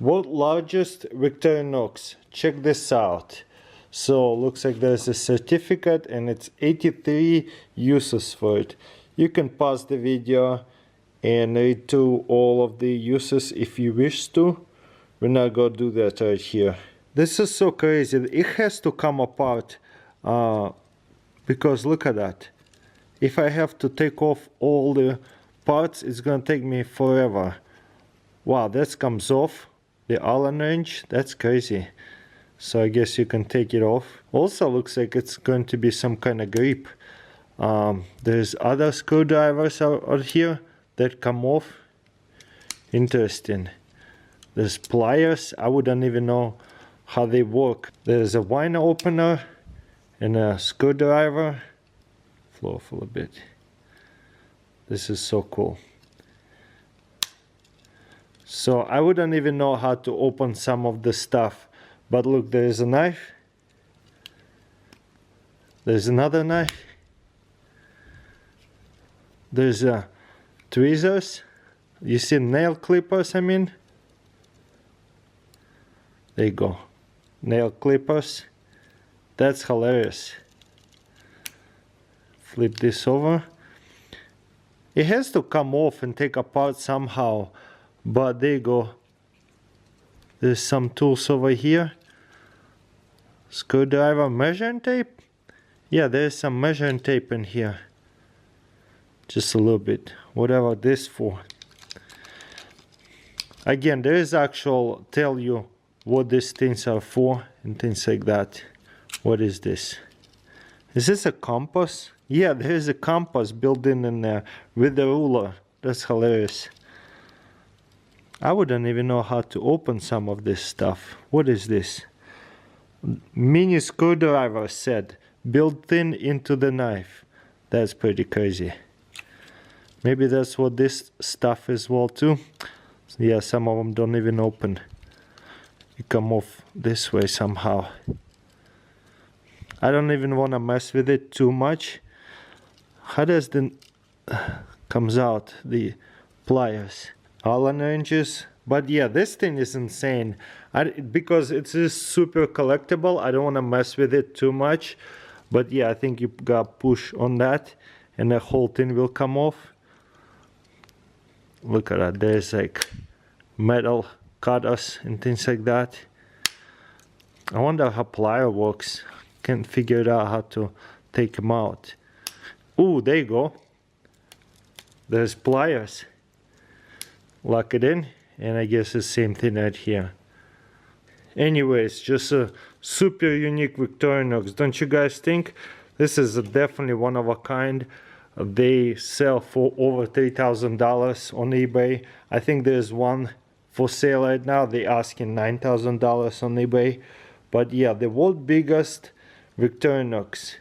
World largest Victorinox. Check this out. So looks like there's a certificate and it's 83 uses for it. You can pause the video and read through all of the uses if you wish to. We're not gonna do that right here. This is so crazy. It has to come apart because look at that. If I have to take off all the parts, it's gonna take me forever. Wow, that comes off. The Allen wrench, that's crazy. So I guess you can take it off. Also looks like it's going to be some kind of grip. There's other screwdrivers out here that come off. Interesting. There's pliers. I wouldn't even know how they work. There's a wine opener and a screwdriver. Floor full a bit. This is so cool. So I wouldn't even know how to open some of the stuff. But look, there is a knife. There's another knife. There's tweezers. You see nail clippers, I mean. There you go. Nail clippers. That's hilarious. Flip this over. It has to come off and take apart somehow. But there you go. There's some tools over here. Screwdriver, measuring tape. Yeah, there's some measuring tape in here. Just a little bit. Whatever this for. Again, there is actual tell you what these things are for and things like that. What is this? Is this a compass? Yeah, there is a compass built in there with the ruler. That's hilarious. I wouldn't even know how to open some of this stuff. What is this? Mini screwdriver set built into the knife. That's pretty crazy. Maybe that's what this stuff is well too. Yeah, some of them don't even open. You come off this way somehow. I don't even want to mess with it too much. How does the comes out the pliers? Allen wrenches. But yeah, this thing is insane. Because it's super collectible, I don't want to mess with it too much. But yeah, I think you got push on that and the whole thing will come off. Look at that, there's like metal cutters and things like that. I wonder how plier works. Can't figure it out how to take them out. Ooh, there you go. There's pliers. Lock it in, and I guess the same thing right here. Anyways, just a super unique Victorinox, don't you guys think? This is definitely one of a kind. They sell for over $3,000 on eBay. I think there's one for sale right now. They're asking $9,000 on eBay. But yeah, the world's biggest Victorinox.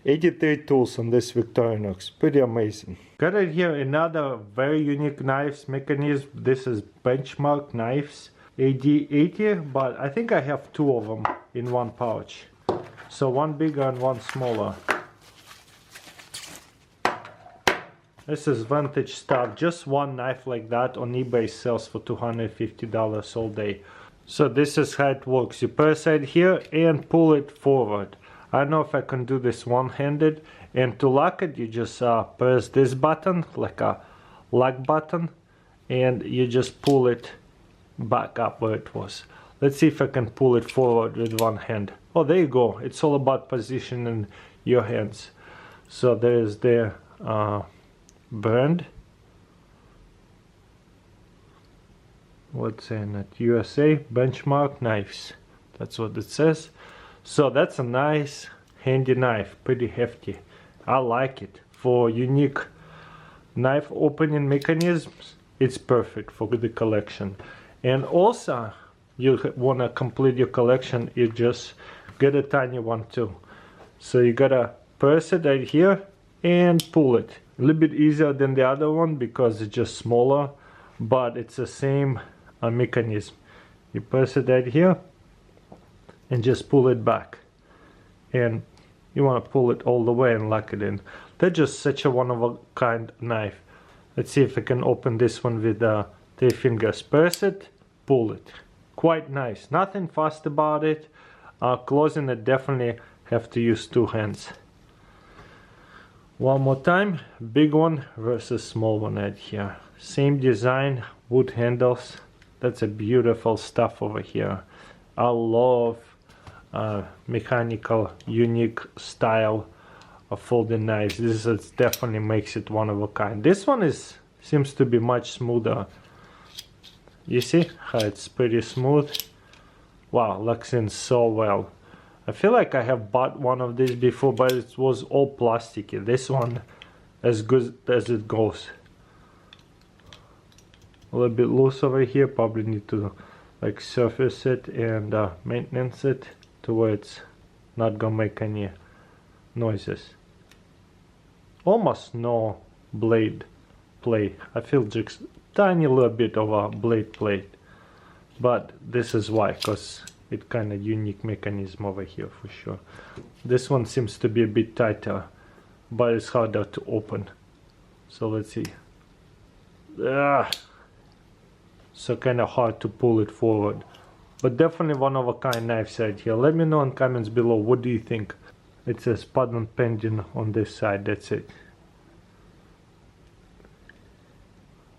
83 tools on this Victorinox. Pretty amazing. Got right here another very unique knives mechanism. This is benchmark knives. AD80, but I think I have two of them in one pouch. So one bigger and one smaller. This is vintage stuff. Just one knife like that on eBay sells for $250 all day. So this is how it works. You press it here and pull it forward. I don't know if I can do this one-handed. And to lock it, you just press this button, like a lock button, and you just pull it back up where it was. Let's see if I can pull it forward with one hand. Oh, there you go. It's all about positioning your hands. So there is the brand. What's in it? USA Benchmark Knives. That's what it says. So that's a nice handy knife, pretty hefty. I like it. For unique knife opening mechanisms, it's perfect for the collection. And also, you want to complete your collection, you just get a tiny one too. So you gotta press it right here and pull it. A little bit easier than the other one because it's just smaller, but it's the same mechanism. You press it right here and just pull it back, and you want to pull it all the way and lock it in. That's just such a one-of-a-kind knife. Let's see if I can open this one with 3 fingers. Press it pull it. Quite nice. Nothing fast about it. Closing it, definitely have to use 2 hands. One more time. Big one versus small one right here. Same design, wood handles. That's a beautiful stuff over here. I love mechanical, unique style of folding knives. This is definitely makes it one of a kind. This one seems to be much smoother. You see how it's pretty smooth? Wow, locks in so well. I feel like I have bought one of these before, but it was all plasticky. This one, as good as it goes. A little bit loose over here. Probably need to like surface it and maintenance it to where it's not gonna make any noises. Almost no blade play. I feel just tiny little bit of a blade play, but this is why, because it kind of unique mechanism over here for sure. This one seems to be a bit tighter, but it's harder to open. So let's see. So kind of hard to pull it forward, but definitely one of a kind knife side here. Let me know in comments below, what do you think? It says patent pending on this side. That's it.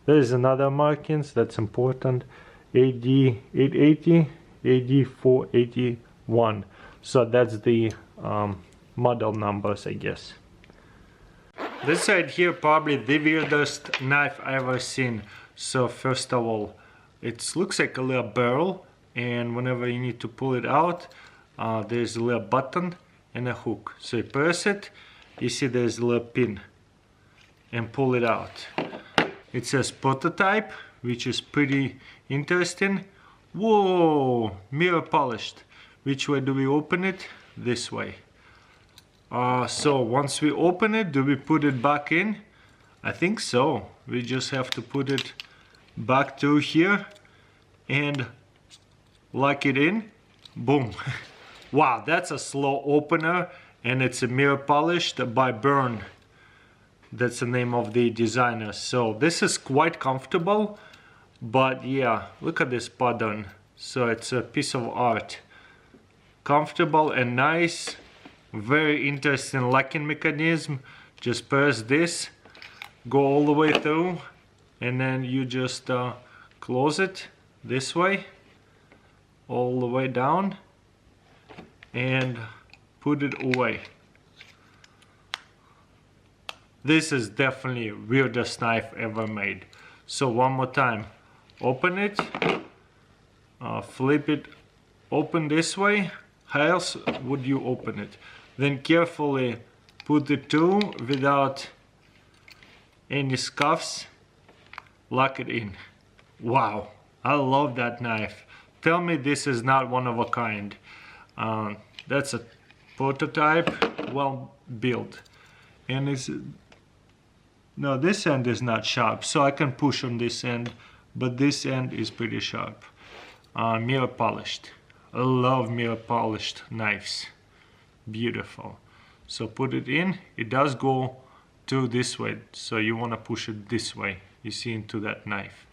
There is another markings that's important. AD 880, AD 481. So that's the model numbers, I guess. This side here probably the weirdest knife I ever seen. So first of all, it looks like a little barrel, and whenever you need to pull it out, there's a little button and a hook. So you press it, you see there's a little pin, and pull it out. It says prototype, which is pretty interesting. Whoa, mirror polished. Which way do we open it? This way. So once we open it, do we put it back in? I think so. We just have to put it back through here and lock it in. Boom. Wow, that's a slow opener, and it's a mirror polished by Burn. That's the name of the designer. So this is quite comfortable, but yeah, look at this pattern. So it's a piece of art. Comfortable and nice. Very interesting locking mechanism. Just press this, go all the way through, and then you just close it this way, all the way down, and put it away. This is definitely weirdest knife ever made. So one more time, open it, flip it open this way. How else would you open it? Then carefully put it through without any scuffs, lock it in. Wow, I love that knife. Tell me this is not one of a kind. That's a prototype, well built. And it's, no, this end is not sharp, so I can push on this end, but this end is pretty sharp. Mirror polished. I love mirror polished knives. Beautiful. So put it in. It does go to this way, so you want to push it this way, you see, into that knife.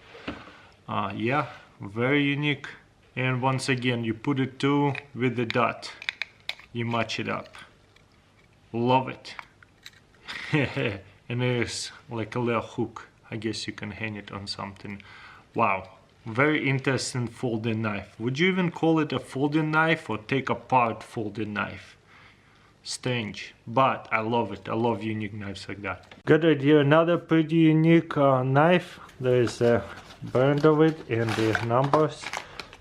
Yeah, very unique. And once again, you put it through with the dot, you match it up. Love it. And there's like a little hook, I guess you can hang it on something. Wow, very interesting folding knife. Would you even call it a folding knife or take apart folding knife? Strange, but I love it. I love unique knives like that. Got right here another pretty unique knife. There is a brand of it and the numbers.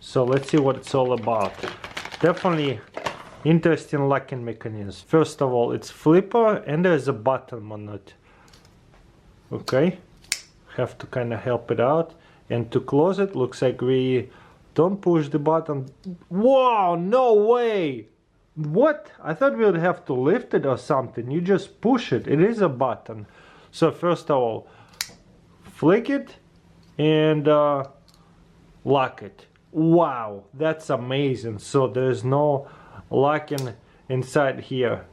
So let's see what it's all about. Definitely interesting locking mechanism. First of all, it's flipper and there's a button on it. Okay, have to kind of help it out. And to close it, looks like we don't push the button. Wow, no way! What? I thought we would have to lift it or something. You just push it. It is a button. So first of all, flick it and lock it. Wow, that's amazing. So there's no locking inside here.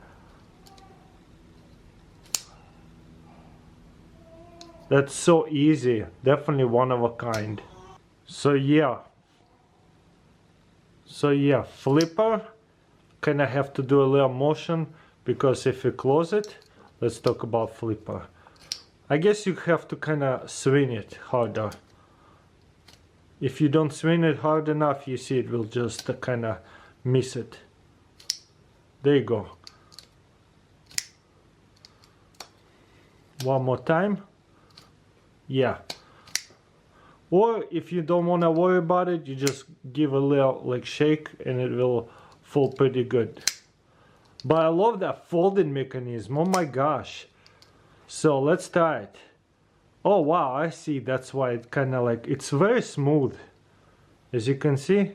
That's so easy. Definitely one of a kind. So yeah, So yeah, flipper, kind of have to do a little motion, because if you close it, let's talk about flipper. I guess you have to kind of swing it harder. If you don't swing it hard enough, you see it will just kind of miss it. There you go. One more time. Yeah. Or if you don't want to worry about it, you just give a little like shake and it will fall pretty good. But I love that folding mechanism. Oh my gosh. So let's try it. Oh wow, I see. That's why it kind of like, it's very smooth, as you can see.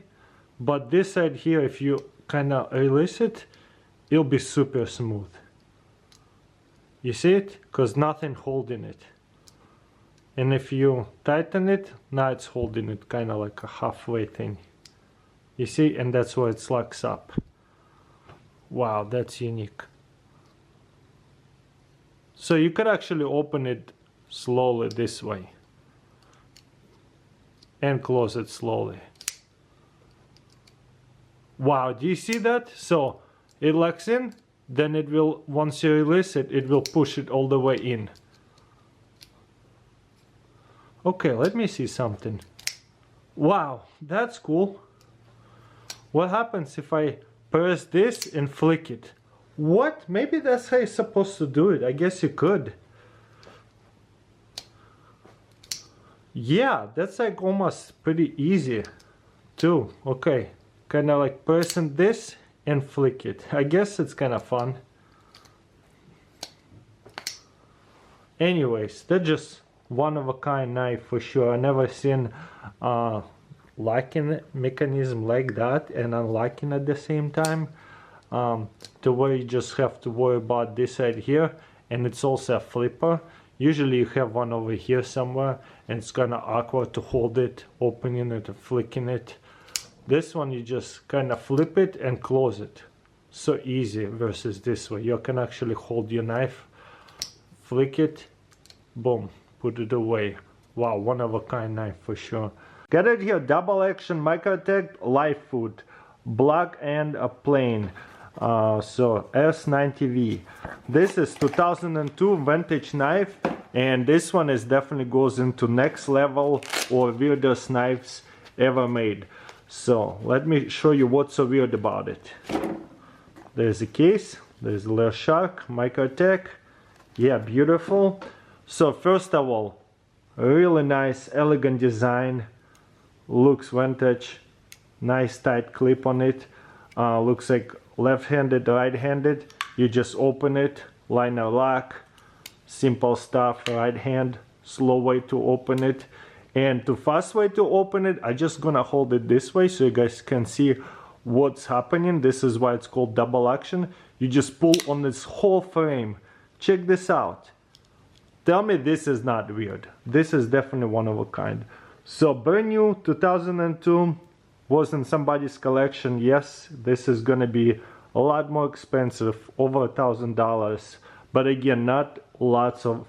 But this side here, if you kind of release it, it'll be super smooth. You see it? Because nothing holding it. And if you tighten it, now it's holding it, kind of like a halfway thing. You see? And that's why it locks up. Wow, that's unique. So you could actually open it slowly this way. And close it slowly. Wow, do you see that? So it locks in, then it will, once you release it, it will push it all the way in. Okay, let me see something. Wow, that's cool. What happens if I press this and flick it? What? Maybe that's how you're supposed to do it. I guess you could. Yeah, that's like almost pretty easy too. Okay, kind of like pressing this and flick it. I guess it's kind of fun. Anyways, that's just one of a kind knife for sure. I never seen locking mechanism like that and unlocking at the same time. To where you just have to worry about this side here, and it's also a flipper. Usually you have one over here somewhere, and it's kind of awkward to hold it, opening it and flicking it. This one you just kind of flip it and close it. So easy versus this way. You can actually hold your knife, flick it, boom, put it away. Wow, one of a kind knife for sure. Got it here, double action Microtech live food, black and a plain. So S90V. This is 2002 vintage knife, and this one is definitely goes into next level or weirdest knives ever made. So let me show you what's so weird about it. There's a case, there's a little shark, Microtech. Yeah, beautiful. So first of all, really nice, elegant design. Looks vintage. Nice tight clip on it. Looks like left-handed, right-handed. You just open it, liner lock, simple stuff, right hand, slow way to open it. And the fast way to open it, I'm just gonna hold it this way so you guys can see what's happening. This is why it's called double action. You just pull on this whole frame. Check this out. Tell me this is not weird. This is definitely one of a kind. So brand new 2002, was in somebody's collection. Yes, this is gonna be a lot more expensive, over $1,000. But again, not lots of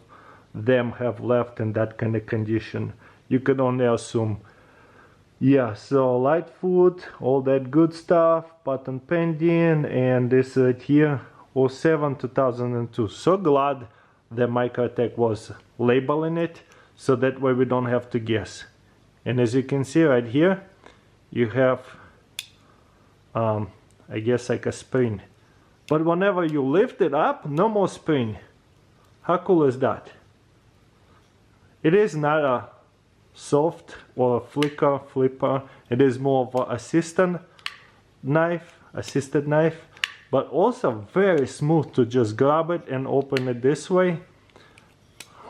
them have left in that kind of condition. You could only assume. Yeah, so light food, all that good stuff, patent pending, and this right here, 07 2002. So glad that Microtech was labeling it, so that way we don't have to guess. And as you can see right here, you have I guess like a spring, but whenever you lift it up, no more spring. How cool is that? It is not a soft or a flipper. It is more of an assisted knife, but also very smooth to just grab it and open it this way.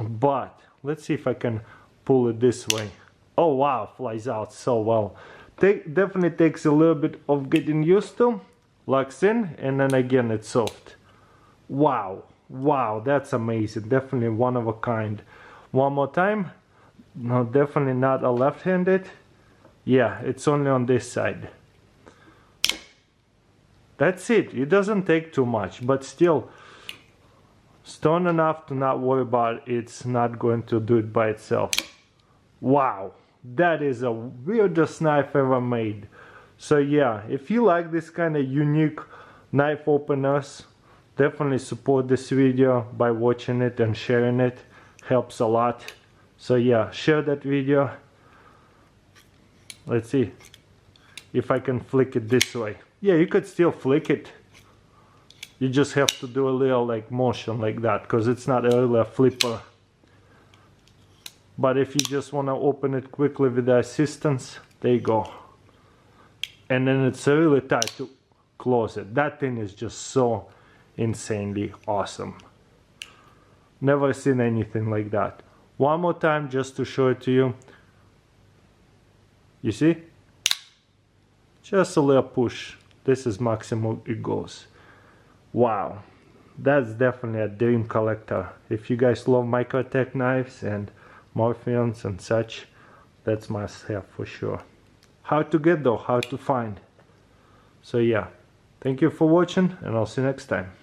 But let's see if I can pull it this way. Oh wow, flies out so well. Definitely takes a little bit of getting used to. Locks in, and then again it's soft. Wow, wow, that's amazing. Definitely one of a kind. One more time. No, definitely not a left-handed. Yeah, it's only on this side. That's it. It doesn't take too much, but still strong enough to not worry about it's not going to do it by itself. Wow, that is the weirdest knife ever made. So yeah, if you like this kind of unique knife openers, definitely support this video by watching it and sharing it. Helps a lot. So yeah, share that video. Let's see if I can flick it this way. Yeah, you could still flick it. You just have to do a little like motion like that, because it's not really a flipper. But if you just want to open it quickly with the assistance, there you go. And then it's really tight to close it. That thing is just so insanely awesome. Never seen anything like that. One more time just to show it to you. You see? Just a little push. This is maximum it goes. Wow. That's definitely a dream collector. If you guys love Microtech knives and Morpheons and such, that's must have for sure. How to get though, how to find. So yeah, thank you for watching and I'll see you next time.